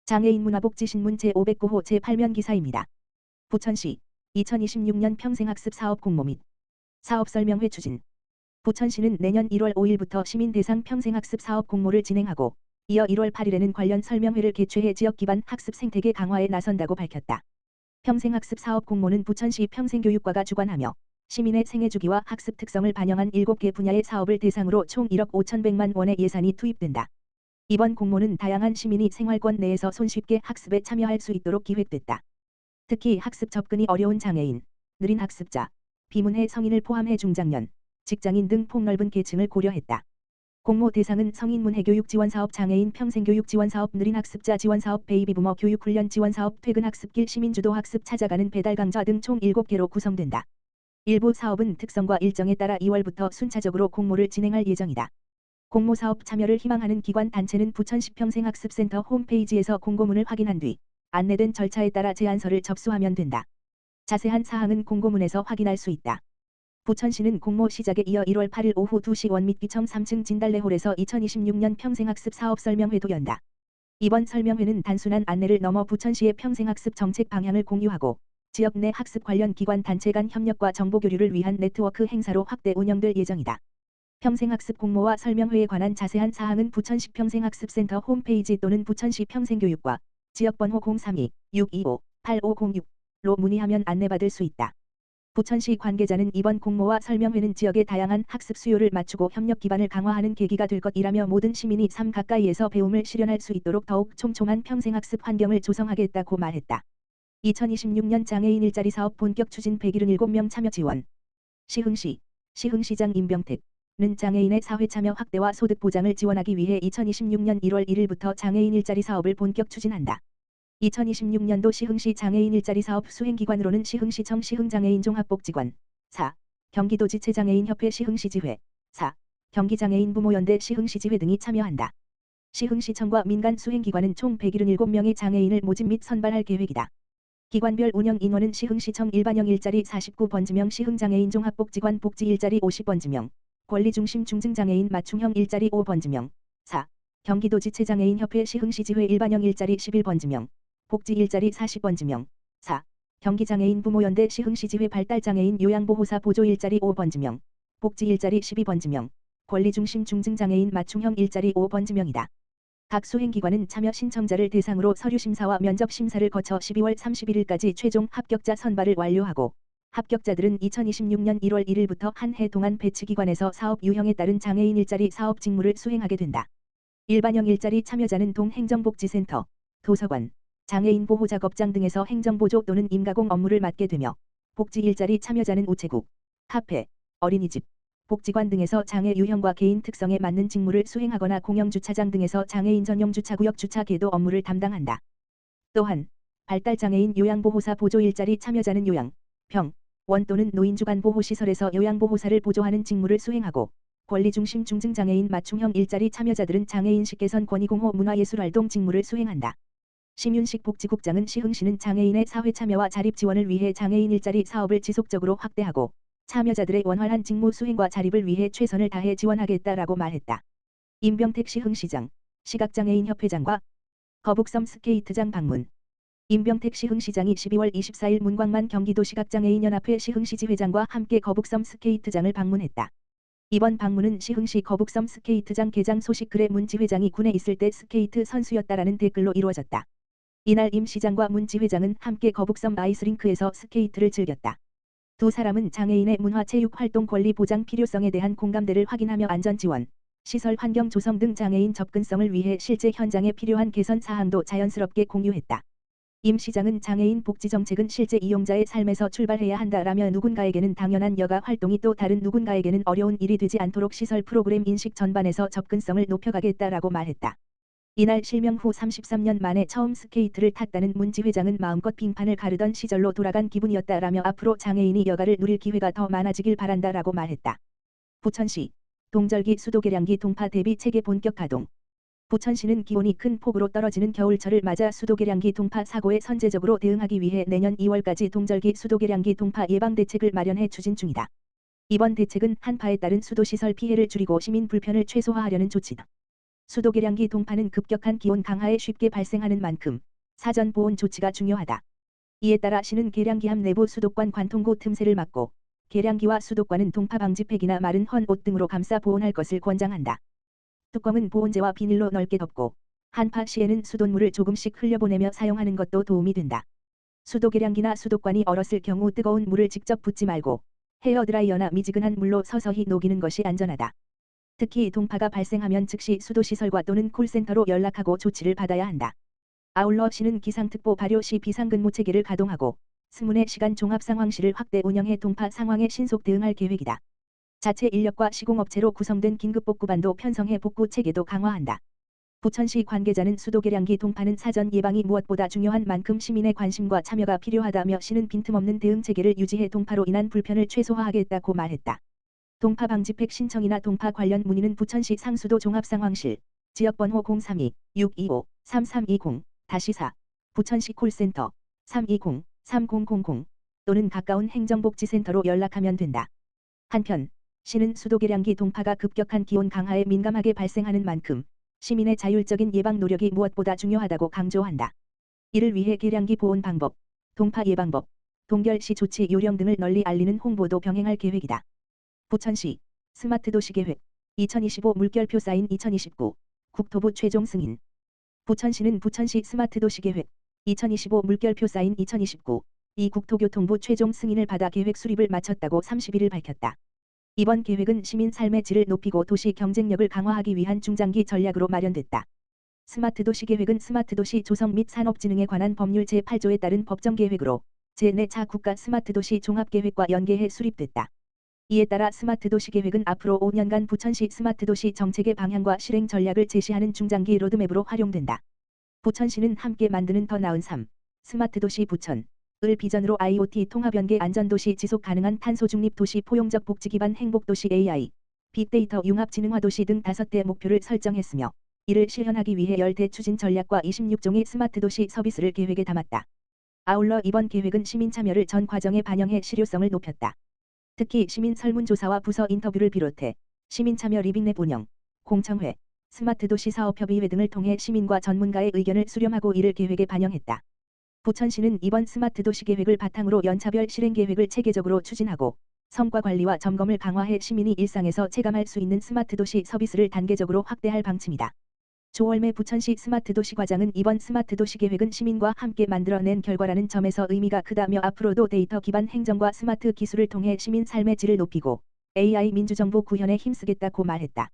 장애인 문화복지신문 제509호 제8면 기사입니다. 부천시 2026년 평생학습 사업 공모 및 사업 설명회 추진. 부천시는 내년 1월 5일부터 시민 대상 평생학습 사업 공모를 진행하고 이어 1월 8일에는 관련 설명회를 개최해 지역 기반 학습 생태계 강화에 나선다고 밝혔다. 평생학습 사업 공모는 부천시 평생교육과가 주관하며 시민의 생애주기와 학습 특성을 반영한 7개 분야의 사업을 대상으로 총 1억 5,100만 원의 예산이 투입된다. 이번 공모는 다양한 시민이 생활권 내에서 손쉽게 학습에 참여할 수 있도록 기획됐다. 특히 학습 접근이 어려운 장애인, 느린 학습자, 비문해 성인을 포함해 중장년, 직장인 등 폭넓은 계층을 고려했다. 공모 대상은 성인 문해교육 지원사업, 장애인 평생교육 지원사업, 느린 학습자 지원사업, 베이비부머 교육훈련 지원사업, 퇴근학습길 시민주도 학습 찾아가는 배달강좌 등 총 7개로 구성된다. 일부 사업은 특성과 일정에 따라 2월부터 순차적으로 공모를 진행할 예정이다. 공모 사업 참여를 희망하는 기관 단체는 부천시 평생학습센터 홈페이지에서 공고문을 확인한 뒤 안내된 절차에 따라 제안서를 접수하면 된다. 자세한 사항은 공고문에서 확인할 수 있다. 부천시는 공모 시작에 이어 1월 8일 오후 2시 원밑기청 3층 진달래홀에서 2026년 평생학습 사업 설명회도 연다. 이번 설명회는 단순한 안내를 넘어 부천시의 평생학습 정책 방향을 공유하고 지역 내 학습 관련 기관 단체 간 협력과 정보 교류를 위한 네트워크 행사로 확대 운영될 예정이다. 평생학습 공모와 설명회에 관한 자세한 사항은 부천시 평생학습센터 홈페이지 또는 부천시 평생교육과 지역번호 032-625-8506로 문의하면 안내받을 수 있다. 부천시 관계자는 이번 공모와 설명회는 지역의 다양한 학습 수요를 맞추고 협력 기반을 강화하는 계기가 될 것이라며 모든 시민이 삶 가까이에서 배움을 실현할 수 있도록 더욱 촘촘한 평생학습 환경을 조성하겠다고 말했다. 2026년 장애인 일자리 사업 본격 추진 177명 참여 지원. 시흥시장 임병택 는 장애인의 사회 참여 확대와 소득 보장을 지원하기 위해 2026년 1월 1일부터 장애인 일자리 사업을 본격 추진한다. 2026년도 시흥시 장애인 일자리 사업 수행기관으로는 시흥시청 시흥장애인 종합복지관 4. 경기도지체장애인협회 시흥시지회 4. 경기장애인 부모연대 시흥시지회 등이 참여한다. 시흥시청과 민간 수행기관은 총 177명의 장애인을 모집 및 선발할 계획이다. 기관별 운영 인원은 시흥시청 일반형 일자리 49번지명, 시흥장애인 종합복지관 복지 일자리 50번지명, 권리중심 중증장애인 맞춤형 일자리 5번지명, 4. 경기도지체장애인협회 시흥시지회 일반형 일자리 11번지명, 복지 일자리 40번지명, 4. 경기장애인 부모연대 시흥시지회 발달장애인 요양보호사 보조 일자리 5번지명, 복지 일자리 12번지명, 권리중심 중증장애인 맞춤형 일자리 5번지명이다. 각 수행기관은 참여 신청자를 대상으로 서류심사와 면접심사를 거쳐 12월 31일까지 최종 합격자 선발을 완료하고 합격자들은 2026년 1월 1일부터 한 해 동안 배치기관에서 사업 유형에 따른 장애인 일자리 사업 직무를 수행하게 된다. 일반형 일자리 참여자는 동행정복지센터, 도서관, 장애인 보호작업장 등에서 행정보조 또는 임가공 업무를 맡게 되며 복지 일자리 참여자는 우체국, 카페, 어린이집, 복지관 등에서 장애 유형과 개인 특성에 맞는 직무를 수행하거나 공영주차장 등에서 장애인 전용 주차구역 주차 계도 업무를 담당한다. 또한 발달장애인 요양보호사 보조 일자리 참여자는 요양, 병, 원 또는 노인주간 보호시설에서 요양보호사를 보조하는 직무를 수행하고 권리중심 중증장애인 맞춤형 일자리 참여자들은 장애인식 개선 권익공호 문화예술활동 직무를 수행한다. 심윤식 복지국장은 시흥시는 장애인의 사회 참여와 자립 지원을 위해 장애인 일자리 사업을 지속적으로 확대하고 참여자들의 원활한 직무 수행과 자립을 위해 최선을 다해 지원하겠다라고 말했다. 임병택 시흥시장, 시각장애인협회장과 거북섬 스케이트장 방문. 임병택 시흥시장이 12월 24일 문광만 경기도 시각장애인연합회 시흥시지회장과 함께 거북섬 스케이트장을 방문했다. 이번 방문은 시흥시 거북섬 스케이트장 개장 소식 글에 문 지회장이 군에 있을 때 스케이트 선수였다라는 댓글로 이루어졌다. 이날 임 시장과 문 지회장은 함께 거북섬 아이스링크에서 스케이트를 즐겼다. 두 사람은 장애인의 문화체육활동 권리 보장 필요성에 대한 공감대를 확인하며 안전지원, 시설 환경 조성 등 장애인 접근성을 위해 실제 현장에 필요한 개선 사항도 자연스럽게 공유했다. 임 시장은 장애인 복지 정책은 실제 이용자의 삶에서 출발해야 한다라며 누군가에게는 당연한 여가 활동이 또 다른 누군가에게는 어려운 일이 되지 않도록 시설 프로그램 인식 전반에서 접근성을 높여가겠다라고 말했다. 이날 실명 후 33년 만에 처음 스케이트를 탔다는 문 지회장은 마음껏 빙판을 가르던 시절로 돌아간 기분이었다라며 앞으로 장애인이 여가를 누릴 기회가 더 많아지길 바란다라고 말했다. 부천시 동절기 수도계량기 동파 대비 체계 본격 가동. 부천시는 기온이 큰 폭으로 떨어지는 겨울철을 맞아 수도계량기 동파 사고에 선제적으로 대응하기 위해 내년 2월까지 동절기 수도계량기 동파 예방 대책을 마련해 추진 중이다. 이번 대책은 한파에 따른 수도시설 피해를 줄이고 시민 불편을 최소화하려는 조치다. 수도 계량기 동파는 급격한 기온 강하에 쉽게 발생하는 만큼 사전 보온 조치가 중요하다. 이에 따라 시는 계량기함 내부 수도관 관통구 틈새를 막고 계량기와 수도관은 동파 방지팩이나 마른 헌 옷 등으로 감싸 보온할 것을 권장한다. 뚜껑은 보온재와 비닐로 넓게 덮고 한파 시에는 수돗물을 조금씩 흘려보내며 사용하는 것도 도움이 된다. 수도 계량기나 수도관이 얼었을 경우 뜨거운 물을 직접 붓지 말고 헤어드라이어나 미지근한 물로 서서히 녹이는 것이 안전하다. 특히 동파가 발생하면 즉시 수도시설과 또는 콜센터로 연락하고 조치를 받아야 한다. 아울러 시는 기상특보 발효 시 비상근무 체계를 가동하고 스문의 시간 종합상황실을 확대 운영해 동파 상황에 신속 대응할 계획이다. 자체 인력과 시공업체로 구성된 긴급복구반도 편성해 복구 체계도 강화한다. 부천시 관계자는 수도 계량기 동파는 사전 예방이 무엇보다 중요한 만큼 시민의 관심과 참여가 필요하다며 시는 빈틈없는 대응 체계를 유지해 동파로 인한 불편을 최소화하겠다고 말했다. 동파 방지팩 신청이나 동파 관련 문의는 부천시 상수도 종합상황실 지역번호 032-625-3320-4 부천시 콜센터 320-3000 또는 가까운 행정복지센터로 연락하면 된다. 한편 시는 수도 계량기 동파가 급격한 기온 강하에 민감하게 발생하는 만큼 시민의 자율적인 예방 노력이 무엇보다 중요하다고 강조한다. 이를 위해 계량기 보온 방법, 동파 예방법, 동결 시 조치 요령 등을 널리 알리는 홍보도 병행할 계획이다. 부천시 스마트 도시 계획 2025 물결표 사인 2029 국토부 최종 승인. 부천시는 부천시 스마트 도시 계획 2025 물결표 사인 2029 이 국토교통부 최종 승인을 받아 계획 수립을 마쳤다고 31일 밝혔다. 이번 계획은 시민 삶의 질을 높이고 도시 경쟁력을 강화하기 위한 중장기 전략으로 마련됐다. 스마트 도시 계획은 스마트 도시 조성 및 산업진흥에 관한 법률 제8조에 따른 법정 계획으로 제4차 국가 스마트 도시 종합계획과 연계해 수립됐다. 이에 따라 스마트 도시 계획은 앞으로 5년간 부천시 스마트 도시 정책의 방향과 실행 전략을 제시하는 중장기 로드맵으로 활용된다. 부천시는 함께 만드는 더 나은 삶, 스마트 도시 부천을 비전으로 IoT 통합연계 안전도시 지속 가능한 탄소 중립 도시 포용적 복지 기반 행복도시 AI, 빅데이터 융합 지능화 도시 등 5대 목표를 설정했으며 이를 실현하기 위해 10대 추진 전략과 26종의 스마트 도시 서비스를 계획에 담았다. 아울러 이번 계획은 시민 참여를 전 과정에 반영해 실효성을 높였다. 특히 시민 설문조사와 부서 인터뷰를 비롯해 시민 참여 리빙랩 운영, 공청회, 스마트 도시 사업협의회 등을 통해 시민과 전문가의 의견을 수렴하고 이를 계획에 반영했다. 부천시는 이번 스마트 도시 계획을 바탕으로 연차별 실행 계획을 체계적으로 추진하고 성과 관리와 점검을 강화해 시민이 일상에서 체감할 수 있는 스마트 도시 서비스를 단계적으로 확대할 방침이다. 조월매 부천시 스마트 도시 과장은 이번 스마트 도시 계획은 시민과 함께 만들어낸 결과라는 점에서 의미가 크다며 앞으로도 데이터 기반 행정과 스마트 기술을 통해 시민 삶의 질을 높이고 AI 민주정부 구현에 힘쓰겠다고 말했다.